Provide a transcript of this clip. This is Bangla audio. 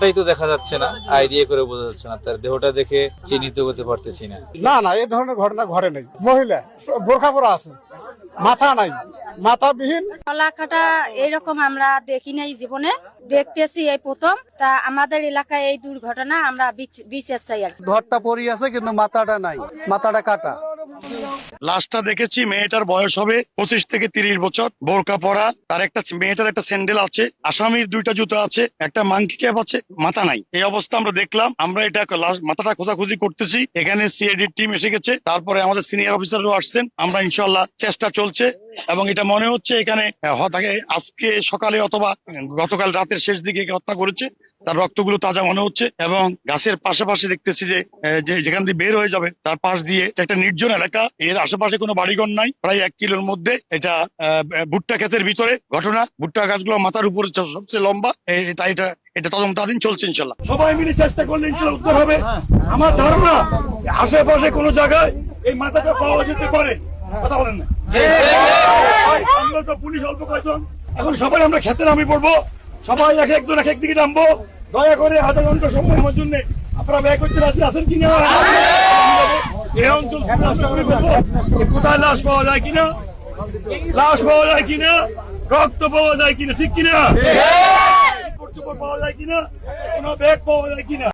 দেহটাই তো দেখা যাচ্ছে না, আইডিয়া করে বোঝা যাচ্ছে না, তার দেহটা দেখে চিহ্নিত করতে পারতেছি না। না না, এই ধরনের ঘটনা ঘটে নাই। মহিলা বোরখা পরা আছে, মাথা নাই, মাথাবিহীন। এলাকাটা এরকম আমরা দেখি নাই জীবনে, দেখতেছি এই প্রথম। তা আমাদের এলাকায় এই দুর্ঘটনা আমরা বিচার চাই আর কি। ধরটা পরি আছে কিন্তু মাথাটা নাই, মাথাটা কাটা। লাশটা দেখেছি, মেয়েটার বয়স হবে 25 থেকে 30 বছর, বোরকা পরা। তার একটা মেয়েটার একটা স্যান্ডেল আছে, আসামির 2টা জুতো আছে, একটা মাংকি ক্যাপ আছে, মাথা নাই। এই অবস্থা আমরা দেখলাম। আমরা এটা মাথাটা খোঁজাখুঁজি করতেছি। এখানে সিআইডি টিম এসে গেছে, তারপরে আমাদের সিনিয়র অফিসারও আসছেন। আমরা ইনশাল্লাহ চেষ্টা চলছে এবং এটা মনে হচ্ছে এখানে আজকে সকালে অথবা গতকাল রাতের শেষ দিকে হত্যা করেছে। তার রক্তগুলো তাজা মনে হচ্ছে এবং গাছের পাশাপাশি দেখতেছি যে যেখান দিয়ে বের হয়ে যাবে তার পাশ দিয়ে একটা নির্জন এলাকা, এর আশেপাশে কোনো বাড়িঘর নাই। প্রায় 1 কিলোর মধ্যে এটা ভুট্টা ক্ষেতের ভিতরে ঘটনা। ভুট্টা গাছগুলো মাথার উপরে সবচেয়ে লম্বা। তাই এটা তদন্তাধীন চলছে। ইনশাল্লাহ সবাই মিলে চেষ্টা করলে ইনশাল্লাহ উত্তর হবে। আমার ধারণা আশেপাশে কোনো জায়গায় এই মাথাটা পাওয়া যেতে পারে। কথা বলেন না? আমরা তো পুলিশ অল্প কয়েকজন, এখন সবাই আমরা খেতে নামি পড়বো। সবাই এক একজন এক একদিকে নামবো। দয়া করে আধা ঘন্টা সময় আমার জন্য আপনারা ব্যয় করতে রাজি আছেন কিনা? এই অঞ্চল কোথায় লাশ পাওয়া যায় কিনা, লাশ পাওয়া যায় কিনা, রক্ত পাওয়া যায় কিনা, ঠিক কিনা, পাওয়া যায় কিনা, কোন ব্যাগ পাওয়া যায় কিনা।